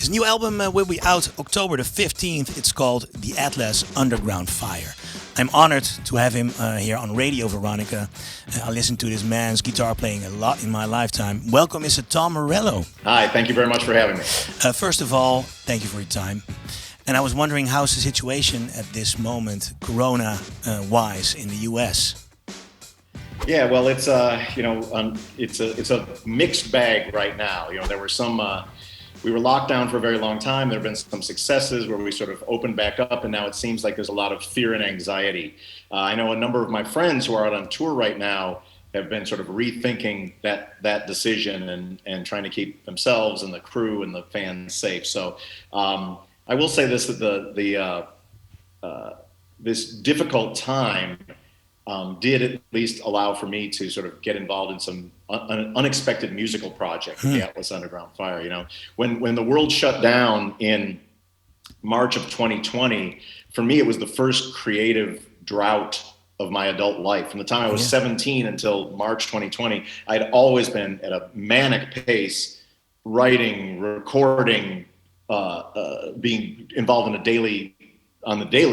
His new album will be out October the 15th. It's called The Atlas Underground Fire. I'm honored to have him here on Radio Veronica. I listened to this man's guitar playing a lot in my lifetime. Welcome, Mr. Tom Morello. Hi, thank you very much for having me. First of all, thank you for your time. And I was wondering, how's the situation at this moment, Corona-wise, in the U.S.? Yeah, well, it's it's a mixed bag right now. There were some. We were locked down for a very long time. There have been some successes where we sort of opened back up, and now it seems like there's a lot of fear and anxiety. I know a number of my friends who are out on tour right now have been sort of rethinking that decision and trying to keep themselves and the crew and the fans safe. So I will say this: that this difficult time did at least allow for me to sort of get involved in an unexpected musical project, the Atlas Underground Fire. When the world shut down in March of 2020, for me it was the first creative drought of my adult life. From the time I was 17 until March 2020, I'd always been at a manic pace, writing, recording, being involved on the daily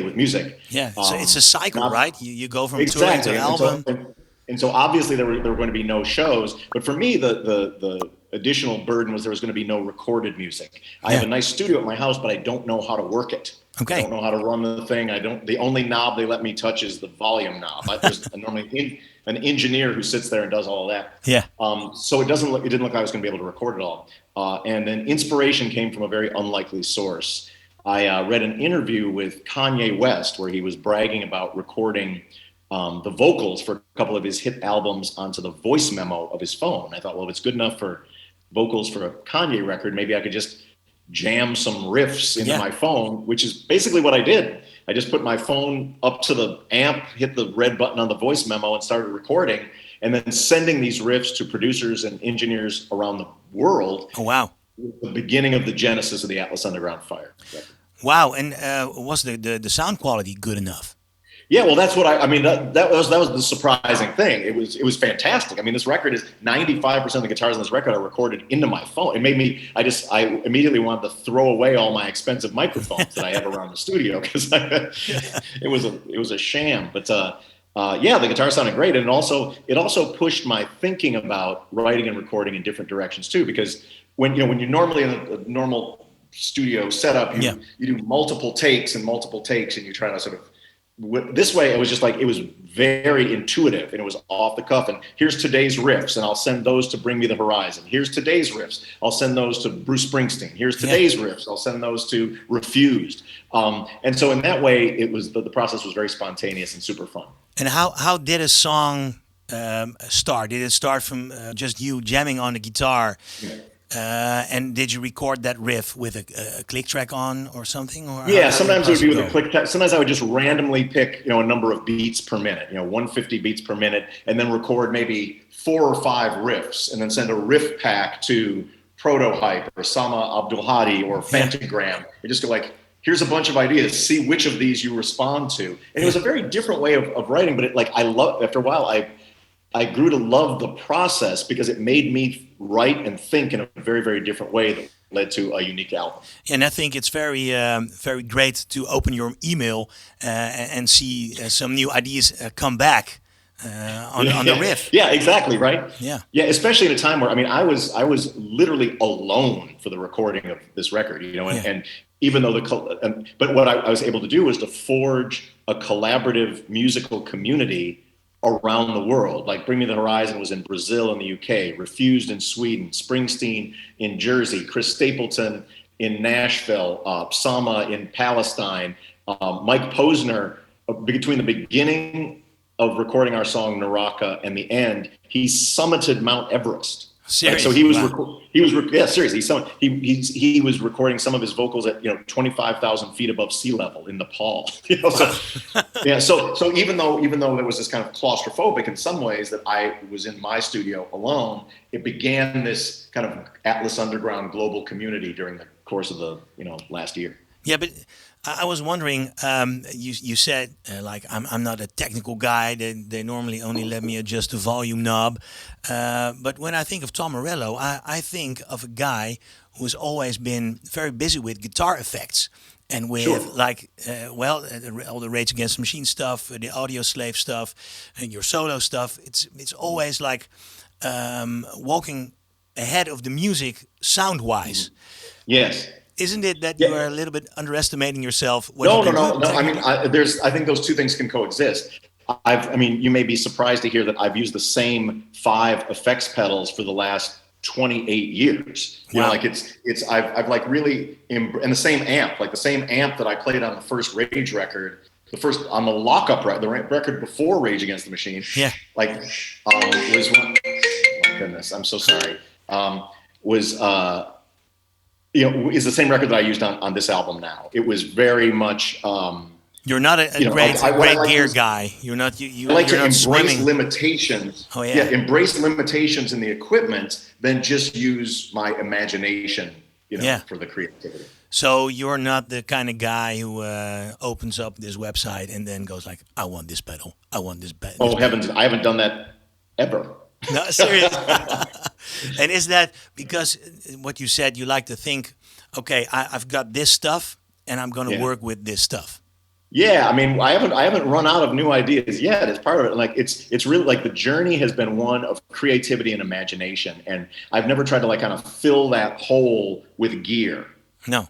with music. Yeah, so it's a cycle, right? You go from exactly. touring to album. And so obviously there were going to be no shows, but for me the additional burden was there was going to be no recorded music. I have a nice studio at my house, but I don't know how to work it. Okay. I don't know how to run the thing. The only knob they let me touch is the volume knob. There's normally an engineer who sits there and does all of that. Yeah. So it didn't look like I was going to be able to record it all. And then inspiration came from a very unlikely source. I read an interview with Kanye West where he was bragging about recording the vocals for a couple of his hit albums onto the voice memo of his phone. I thought, well, if it's good enough for vocals for a Kanye record, maybe I could just jam some riffs into my phone, which is basically what I did. I just put my phone up to the amp, hit the red button on the voice memo and started recording, and then sending these riffs to producers and engineers around the world. Oh, wow. The beginning of the genesis of the Atlas Underground Fire. Wow, and was the sound quality good enough? Yeah, well, that's what that was the surprising thing. It was fantastic. I mean, this record is 95% of the guitars on this record are recorded into my phone. It made me, I immediately wanted to throw away all my expensive microphones that I have around the studio because it was a sham. But the guitar sounded great, and it also pushed my thinking about writing and recording in different directions too. Because when you're normally in a normal studio setup, you do multiple takes, and you try to sort of. This way, it was just like, it was very intuitive and it was off the cuff. And here's today's riffs, and I'll send those to Bring Me the Horizon. Here's today's riffs. I'll send those to Bruce Springsteen. Here's today's riffs. I'll send those to Refused. And so in that way, it was the process was very spontaneous and super fun. And how did a song start? Did it start from just you jamming on the guitar? Yeah. And did you record that riff with a click track on or something? Or sometimes it would be with a click track. Sometimes I would just randomly pick, a number of beats per minute, 150 beats per minute, and then record maybe 4 or 5 riffs, and then send a riff pack to Prototype or Sama Abdul Hadi or Fantagram. And just go like, here's a bunch of ideas, see which of these you respond to. And it was a very different way of writing, but after a while, I grew to love the process because it made me write and think in a very, very different way that led to a unique album. And I think it's very, very great to open your email and see some new ideas come back on the riff. Yeah, exactly, right? Yeah, especially at a time where, I was literally alone for the recording of this record, and even though but what I was able to do was to forge a collaborative musical community around the world. Like Bring Me the Horizon was in Brazil and the UK, Refused in Sweden, Springsteen in Jersey, Chris Stapleton in Nashville, Sama in Palestine, Mike Posner, between the beginning of recording our song Naraka and the end, he summited Mount Everest. Seriously? So seriously. He was recording some of his vocals at 25,000 feet above sea level in Nepal. So even though there was this kind of claustrophobic in some ways that I was in my studio alone, it began this kind of Atlas Underground Global Community during the course of the last year. Yeah, but I was wondering. You said like I'm not a technical guy. They normally only let me adjust the volume knob. But when I think of Tom Morello, I think of a guy who's always been very busy with guitar effects and with Sure. like all the Rage Against the Machine stuff, the Audioslave stuff, and your solo stuff. It's always like walking ahead of the music sound wise. Yes. Isn't it that Yeah. you are a little bit underestimating yourself? What No, you no, can no, do no. I mean, technically? I think those two things can coexist. I mean, you may be surprised to hear that I've used the same 5 effects pedals for the last 28 years. You know, Wow. like I've like really, and the same amp, like the same amp that I played on the first Rage record, on the lockup record, the record before Rage Against the Machine. Yeah. Like, was one, oh my goodness, I'm so sorry. Is the same record that I used on this album now. It was very much. You're not a great like gear is, guy. You're not I like you're to not embrace swimming. limitations. Oh, yeah. Embrace limitations in the equipment, then just use my imagination, for the creativity. So you're not the kind of guy who opens up this website and then goes like, "I want this pedal. I want this pedal." Oh heavens, I haven't done that ever. No, serious. And is that because what you said? You like to think, okay, I've got this stuff, and I'm going to work with this stuff. Yeah, I mean, I haven't run out of new ideas yet. It's part of it. Like it's really like the journey has been one of creativity and imagination, and I've never tried to like kind of fill that hole with gear. No,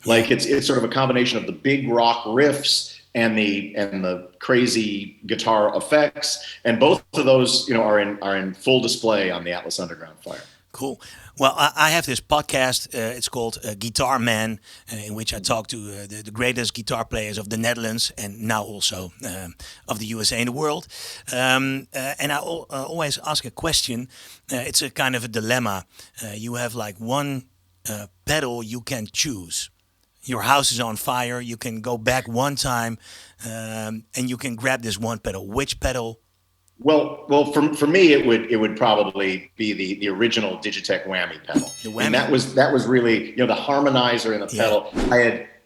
Like it's sort of a combination of the big rock riffs and the crazy guitar effects, and both of those are in full display on the Atlas Underground Fire. Cool. Well, I have this podcast. It's called Guitar Man, in which I talk to the greatest guitar players of the Netherlands and now also of the USA and the world. And I always ask a question. It's a kind of a dilemma. You have like one pedal you can choose. Your house is on fire. You can go back one time, and you can grab this one pedal. Which pedal? Well, for me, it would probably be the original Digitech whammy pedal. The whammy. And that was really the harmonizer in the pedal.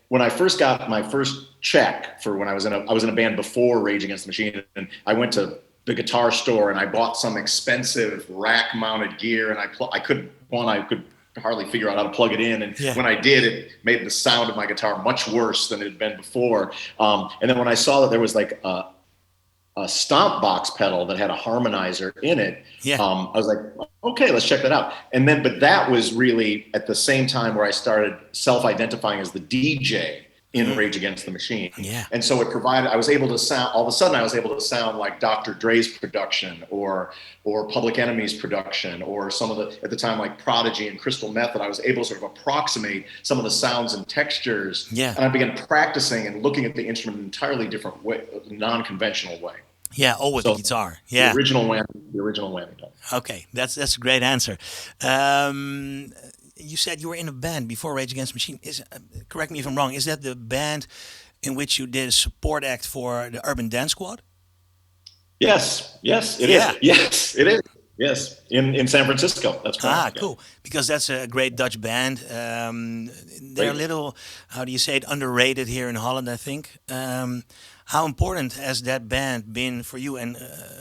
When I first got my first check for when I was in a band before Rage Against the Machine, and I went to the guitar store and I bought some expensive rack mounted gear, and I could hardly figure out how to plug it in, and when I did, it made the sound of my guitar much worse than it had been before. And then when I saw that there was like a stomp box pedal that had a harmonizer in it, I was like, okay, let's check that out. But that was really at the same time where I started self-identifying as the DJ in Rage Against the Machine. Yeah. And so I was able to sound, all of a sudden I was able to sound like Dr. Dre's production or Public Enemy's production or some of the, at the time, like Prodigy and Crystal Method. I was able to sort of approximate some of the sounds and textures. Yeah. And I began practicing and looking at the instrument in an entirely different way, non-conventional way. Yeah, always the guitar. Yeah. The original whammy. Okay, that's a great answer. You said you were in a band before Rage Against the Machine. Correct me if I'm wrong. Is that the band in which you did a support act for the Urban Dance Squad? Yes, it is. Yes, it is. Yes, in San Francisco. That's correct. Cool. Because that's a great Dutch band. They're a little, how do you say it, underrated here in Holland, I think. How important has that band been for you and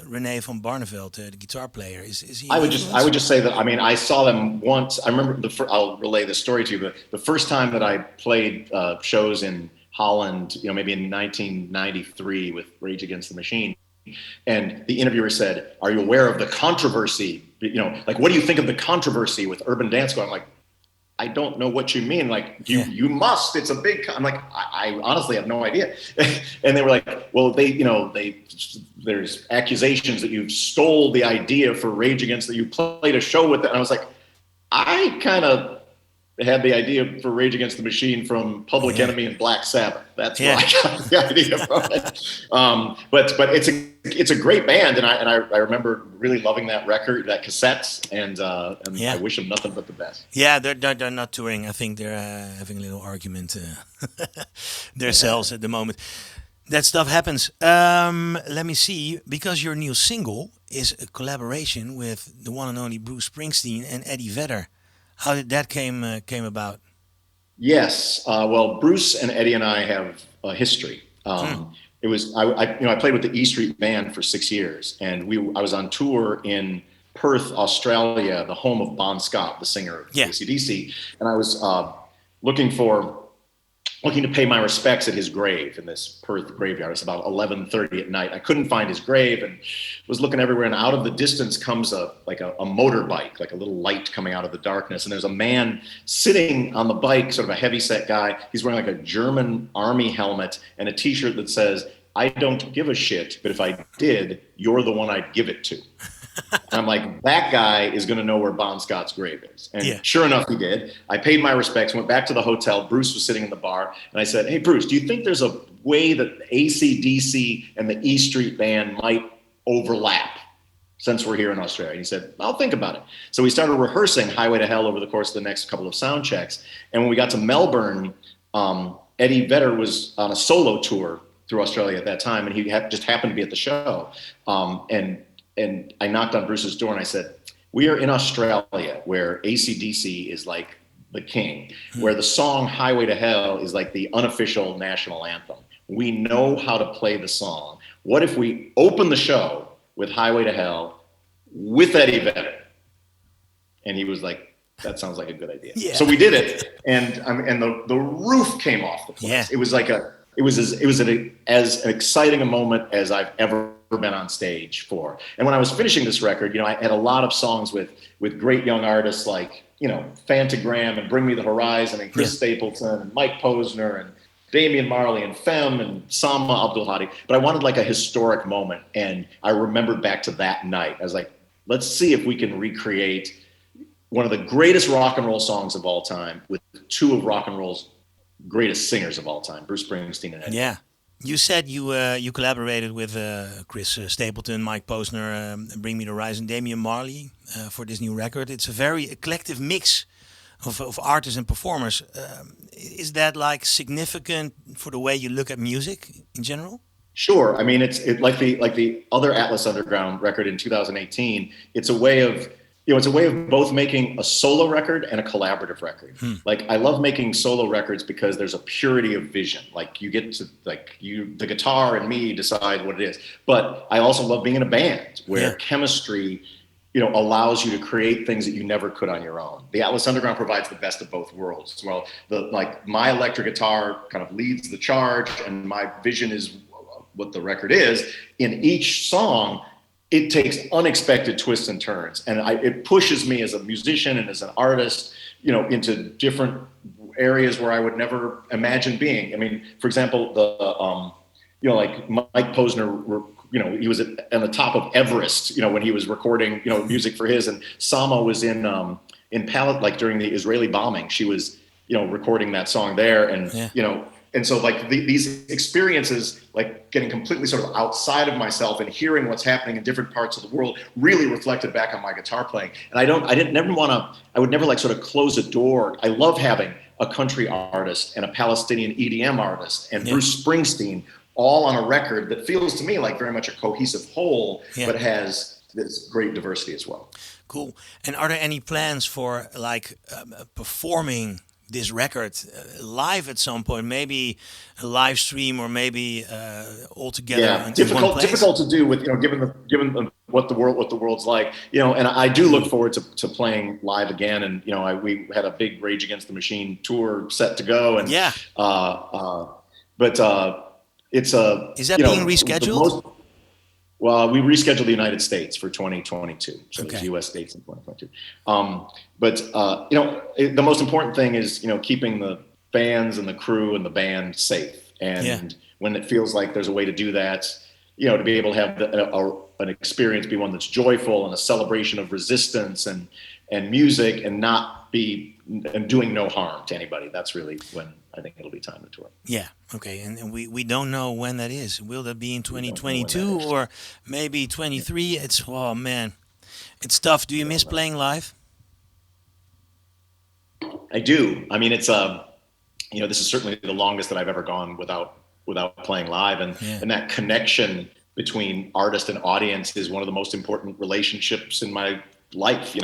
René van Barneveld, the guitar player? Is he? I would just say that. I mean, I saw them once. I remember I'll relay this story to you. But the first time that I played shows in Holland, maybe in 1993 with Rage Against the Machine, and the interviewer said, "Are you aware of the controversy? Like, what do you think of the controversy with Urban Dance Squad?" I'm like, I don't know what you mean. Like, you must. It's a big. I'm like, I honestly have no idea. And they were like, well, there's accusations that you stole the idea for Rage Against that you played a show with it. And I was like, I kind of had the idea for Rage Against the Machine from Public Enemy and Black Sabbath. That's where I got the idea from it. But it's a great band, and I remember really loving that record, that cassette, and I wish them nothing but the best. Yeah, they're not touring. I think they're having a little argument themselves at the moment. That stuff happens. Let me see, because your new single is a collaboration with the one and only Bruce Springsteen and Eddie Vedder. How did that came about? Yes. Well, Bruce and Eddie and I have a history. It was I played with the E Street Band for 6 years, and I was on tour in Perth, Australia, the home of Bon Scott, the singer of AC/DC, and I was looking to pay my respects at his grave in this Perth graveyard. It's about 11:30 at night. I couldn't find his grave and was looking everywhere, and out of the distance comes a motorbike, like a little light coming out of the darkness, and there's a man sitting on the bike, sort of a heavyset guy. He's wearing like a German army helmet and a t-shirt that says, "I don't give a shit, but if I did, you're the one I'd give it to." And I'm like, that guy is going to know where Bon Scott's grave is. And sure enough, he did. I paid my respects, went back to the hotel. Bruce was sitting in the bar. And I said, "Hey, Bruce, do you think there's a way that AC/DC and the E Street Band might overlap since we're here in Australia?" And he said, "I'll think about it." So we started rehearsing Highway to Hell over the course of the next couple of sound checks. And when we got to Melbourne, Eddie Vedder was on a solo tour through Australia at that time. And he just happened to be at the show. And I knocked on Bruce's door and I said, "We are in Australia where AC/DC is like the king, where the song Highway to Hell is like the unofficial national anthem. We know how to play the song. What if we open the show with Highway to Hell with Eddie Vedder?" And he was like, "That sounds like a good idea." Yeah. So we did it, and the roof came off the place. Yeah. It was as exciting a moment as I've ever been on stage for. And when I was finishing this record, I had a lot of songs with great young artists like, Fantagram and Bring Me the Horizon and Chris Stapleton and Mike Posner and Damian Marley and Femme and Sama Abdul Hadi. But I wanted like a historic moment. And I remembered back to that night. I was like, let's see if we can recreate one of the greatest rock and roll songs of all time with two of rock and roll's greatest singers of all time, Bruce Springsteen and Eddie. Yeah. You said you collaborated with Chris Stapleton, Mike Posner, Bring Me the Horizon, Damian Marley for this new record. It's a very eclectic mix of artists and performers. Is that like significant for the way you look at music in general? Sure. I mean, it's like the other Atlas Underground record in 2018. It's a way of both making a solo record and a collaborative record. Like, I love making solo records because there's a purity of vision. Like, you get to, the guitar and me decide what it is. But I also love being in a band where chemistry, allows you to create things that you never could on your own. The Atlas Underground provides the best of both worlds. Well, my electric guitar kind of leads the charge, and my vision is what the record is. In each song, it takes unexpected twists and turns, and it pushes me as a musician and as an artist, into different areas where I would never imagine being. I mean, for example, like Mike Posner, he was on the top of Everest, when he was recording, music for his, and Sama was in Palestine, like during the Israeli bombing, she was, recording that song there, and And so these experiences, like getting completely sort of outside of myself and hearing what's happening in different parts of the world, really reflected back on my guitar playing. And I would never sort of close a door. I love having a country artist and a Palestinian EDM artist and Bruce Springsteen all on a record that feels to me like very much a cohesive whole, but has this great diversity as well. Cool. And are there any plans for performing this record live at some point? Maybe a live stream, or maybe all together. Yeah, difficult to do with given what the world's like. And I do look forward to playing live again. And we had a big Rage Against the Machine tour set to go. And it's is that being rescheduled? Well, we rescheduled the United States for 2022, so there's U.S. dates in 2022. The most important thing is, keeping the fans and the crew and the band safe. And when it feels like there's a way to do that, to be able to have an experience be one that's joyful and a celebration of resistance and music, and not be doing no harm to anybody. That's really when I think it'll be time to tour. Yeah. Okay. And we don't know when that is. Will that be in 2022 or maybe 23? Oh man, it's tough. Do you miss playing live? I do. I mean, it's this is certainly the longest that I've ever gone without playing live, and that connection between artist and audience is one of the most important relationships in my life.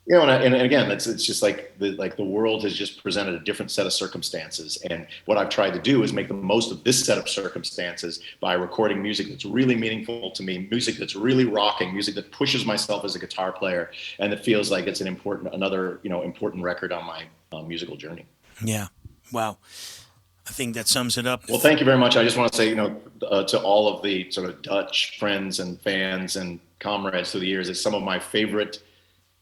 You know, and again, it's just like the world has just presented a different set of circumstances, and what I've tried to do is make the most of this set of circumstances by recording music that's really meaningful to me, music that's really rocking, music that pushes myself as a guitar player, and that feels like it's another important record on my musical journey. Yeah, wow. I think that sums it up. Well, thank you very much. I just want to say, to all of the sort of Dutch friends and fans and comrades through the years, that some of my favorite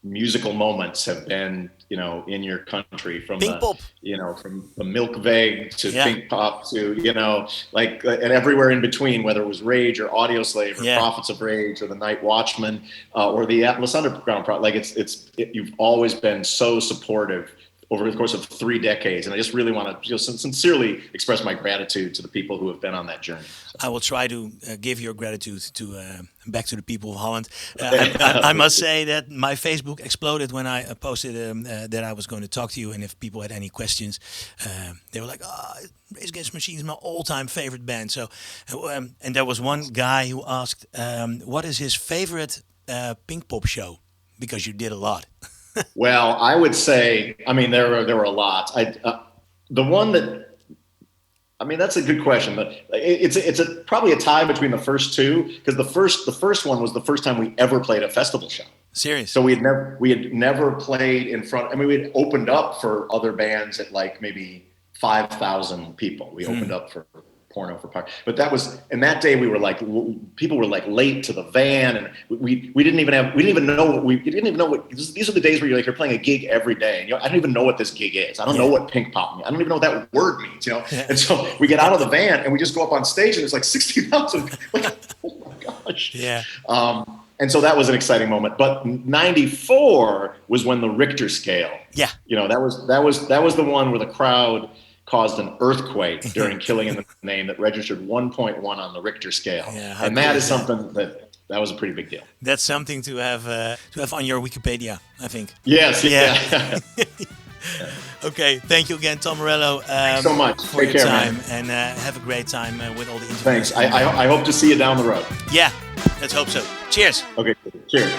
musical moments have been, in your country, from Pinkpop, from the Milkveeg to Pinkpop to, and everywhere in between, whether it was Rage or Audioslave or Prophets of Rage or the Night Watchman or the Atlas Underground you've always been so supportive over the course of 3 decades, and I just really want to sincerely express my gratitude to the people who have been on that journey. I will try to give your gratitude back to the people of Holland. I must say that my Facebook exploded when I posted that I was going to talk to you, and if people had any questions, they were like, Rage Against the Machine is my all-time favorite band. So, and there was one guy who asked, what is his favorite Pinkpop show? Because you did a lot. Well, I would say, there were a lot. The one that, that's a good question, but it's probably a tie between the first two, because the first one was the first time we ever played a festival show. Serious? So we had never played in front. We had opened up for other bands at like maybe 5,000 people. We opened up for Porno for Park, but that day we were like, people were like late to the van, and we didn't even know what these are the days where you're playing a gig every day, and I don't even know what this gig is. I don't know what Pinkpop means. I don't even know what that word means, And so we get out of the van and we just go up on stage, and it's like 60,000. Like, oh my gosh. Yeah. And so that was an exciting moment. But '94 was when the Richter scale. Yeah. That was the one where the crowd caused an earthquake during Killing in the Name that registered 1.1 on the Richter scale. Yeah, and that is something that was a pretty big deal. That's something to have on your Wikipedia, I think. Yes. Yeah. Okay, thank you again, Tom Morello. Thanks so much. For your time, man. And have a great time with all the interviews. Thanks. I hope to see you down the road. Yeah, let's hope so. Cheers. Okay, cheers.